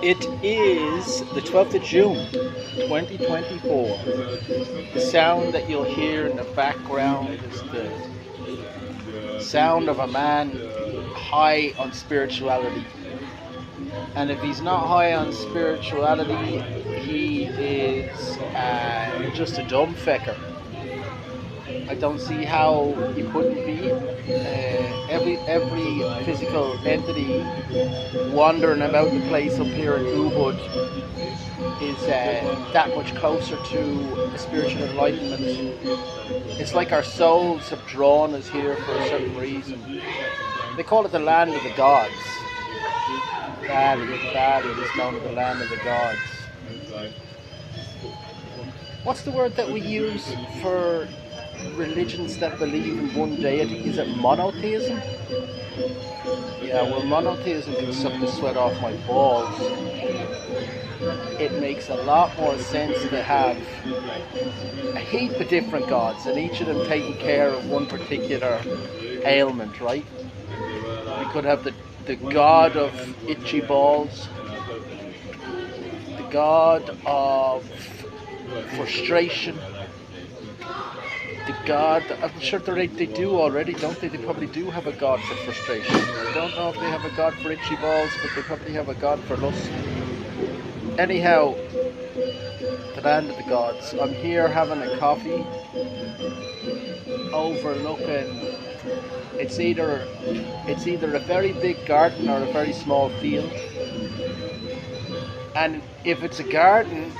It is the 12th of June, 2024. The sound that you'll hear in the background is the sound of a man high on spirituality. And if he's not high on spirituality, he is just a dumb fecker. I don't see how he couldn't be. Every physical entity wandering about the place up here in Ubud is that much closer to spiritual enlightenment. It's like our souls have drawn us here for a certain reason. They call it the land of the gods. Bali is known as the land of the gods. What's the word that we use for religions that believe in one deity? Is it monotheism? Yeah, well, monotheism can suck the sweat off my balls. It makes a lot more sense to have a heap of different gods and each of them taking care of one particular ailment, right? We could have the god of itchy balls, the god of frustration, the god, I'm sure they do already, don't they? They probably do have a god for frustration. I don't know if they have a god for itchy balls, but they probably have a god for lust. Anyhow, the land of the gods. I'm here having a coffee, overlooking. It's either a very big garden or a very small field. And if it's a garden,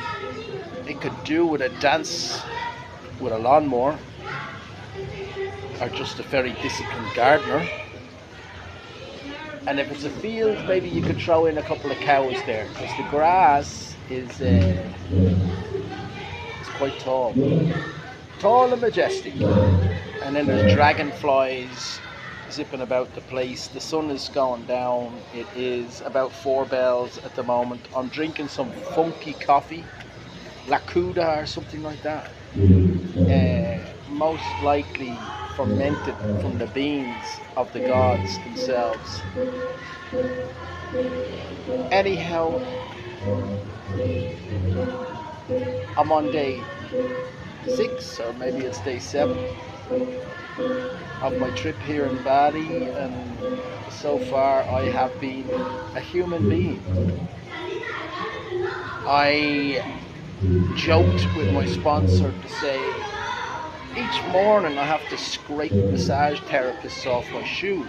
it could do with a dance with a lawnmower, or just a very disciplined gardener. And if it's a field, maybe you could throw in a couple of cows there, because the grass is quite tall and majestic. And then there's dragonflies zipping about the place. The sun is going down. It is about 4 bells at the moment. I'm drinking some funky coffee, Lakuda or something like that. Most likely fermented from the beans of the gods themselves. Anyhow, I'm on day 6, or maybe it's day 7 of my trip here in Bali, and so far I have been a human being. I joked with my sponsor to say each morning I have to scrape massage therapists off my shoes,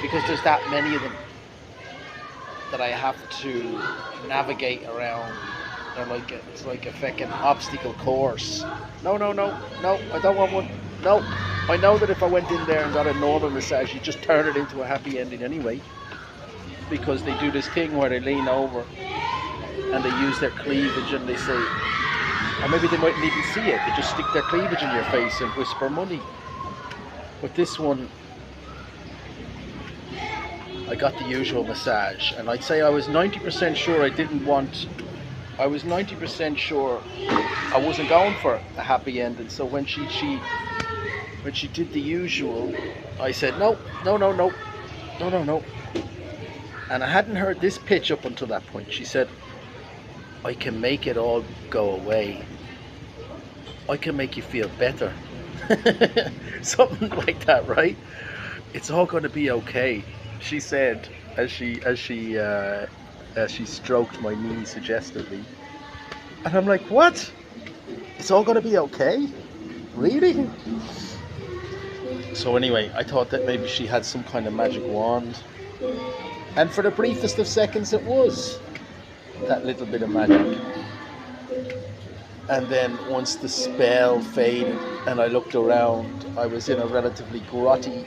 because there's that many of them that I have to navigate around. It's like a fucking obstacle course. No, I don't want one. No, I know that if I went in there and got a normal massage, you just turn it into a happy ending anyway, because they do this thing where they lean over and they use their cleavage and they say, or maybe they mightn't even see it, they just stick their cleavage in your face and whisper money. But this one, I got the usual massage, and I'd say I was 90% sure I was 90% sure I wasn't going for a happy ending. So when she did the usual, I said no. And I hadn't heard this pitch up until that point. She said, I can make it all go away. I can make you feel better. Something like that, right? It's all going to be okay, she said, as she stroked my knee suggestively. And I'm like, what? It's all going to be okay? Really? So anyway, I thought that maybe she had some kind of magic wand. And for the briefest of seconds it was that little bit of magic. And then once the spell faded and I looked around, I was in a relatively grotty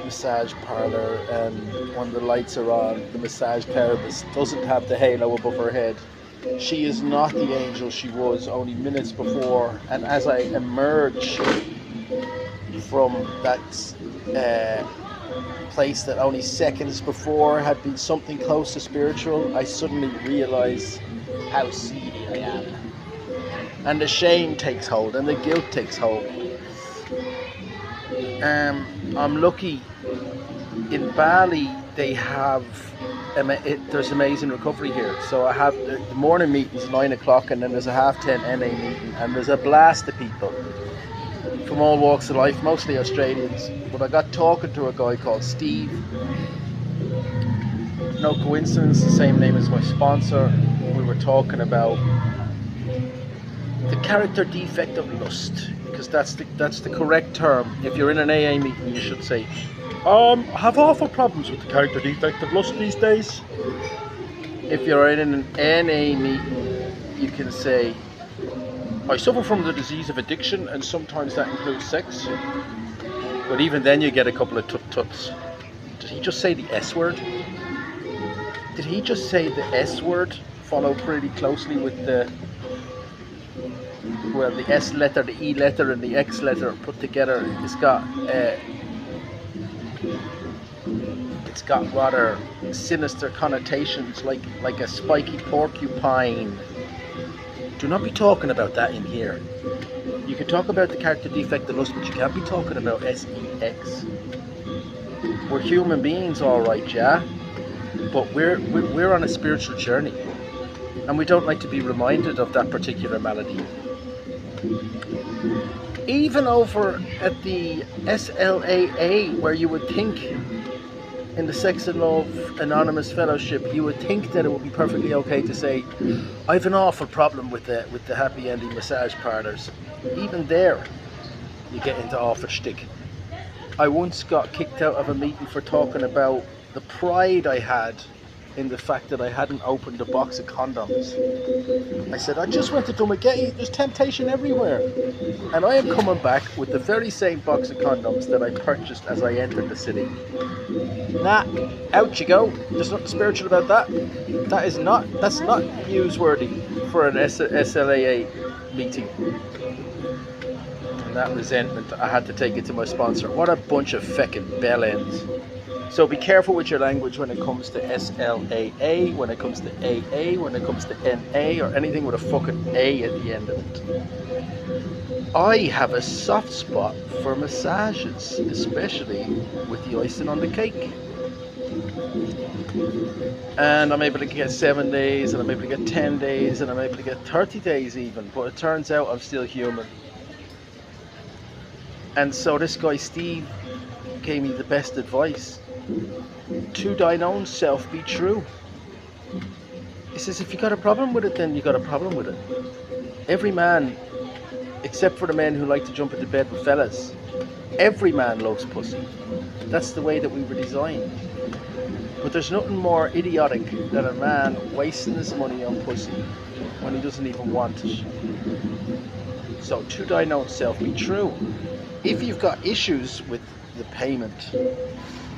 massage parlor, and when the lights are on, the massage therapist doesn't have the halo above her head. She is not the angel she was only minutes before. And as I emerge from that place that only seconds before had been something close to spiritual, I suddenly realize how seedy I am. And the shame takes hold and the guilt takes hold. I'm lucky. In Bali they have there's amazing recovery here. So I have the morning meetings 9 o'clock, and then there's a 10:30 NA meeting, and there's a blast of people from all walks of life, mostly Australians. But I got talking to a guy called Steve. No coincidence, the same name as my sponsor. We were talking about the character defect of lust, because that's the correct term. If you're in an AA meeting, you should say, I have awful problems with the character defect of lust these days. If you're in an NA meeting, you can say, I suffer from the disease of addiction, and sometimes that includes sex. But even then you get a couple of tut-tuts. Did he just say the S word? Did he just say the S word? Follow pretty closely with the S letter, the E letter, and the X letter put together. It's got rather sinister connotations, like a spiky porcupine. Do not be talking about that in here. You can talk about the character defect of lust, but you can't be talking about sex. We're human beings, all right, yeah, but we're on a spiritual journey, and we don't like to be reminded of that particular malady. Even over at the SLAA, where you would think, in the Sex and Love Anonymous Fellowship, you would think that it would be perfectly okay to say, I've an awful problem with the happy ending massage parlours. Even there, you get into awful shtick. I once got kicked out of a meeting for talking about the pride I had in the fact that I hadn't opened a box of condoms. I said, I just went to Dumaguete, there's temptation everywhere. And I am coming back with the very same box of condoms that I purchased as I entered the city. Nah, out you go. There's nothing spiritual about that. That's not newsworthy for an SLAA meeting. And that resentment, I had to take it to my sponsor. What a bunch of feckin' bellends. So be careful with your language when it comes to SLAA, when it comes to AA, when it comes to NA, or anything with a fucking A at the end of it. I have a soft spot for massages, especially with the icing on the cake. And I'm able to get 7 days, and I'm able to get 10 days, and I'm able to get 30 days even, but it turns out I'm still human. And so this guy Steve gave me the best advice. To thine own self be true. He says, if you got a problem with it, then you got a problem with it. Every man, except for the men who like to jump into bed with fellas, every man loves pussy. That's the way that we were designed. But there's nothing more idiotic than a man wasting his money on pussy when he doesn't even want it. So to thine own self be true. If you've got issues with the payment,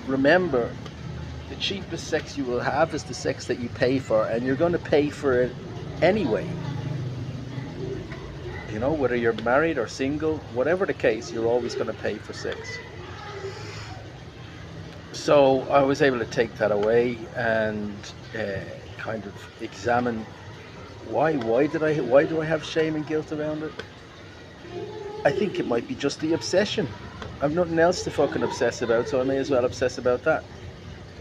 remember, the cheapest sex you will have is the sex that you pay for, and you're going to pay for it anyway. You know, whether you're married or single, whatever the case, you're always going to pay for sex. So I was able to take that away and kind of examine why do I have shame and guilt around it? I think it might be just the obsession. I've nothing else to fucking obsess about, so I may as well obsess about that.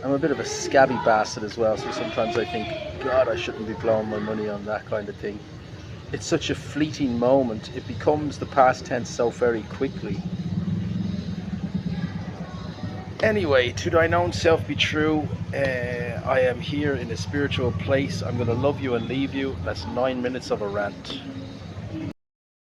I'm a bit of a scabby bastard as well, so sometimes I think, God, I shouldn't be blowing my money on that kind of thing. It's such a fleeting moment. It becomes the past tense so very quickly. Anyway, to thine own self be true. I am here in a spiritual place. I'm going to love you and leave you. That's 9 minutes of a rant.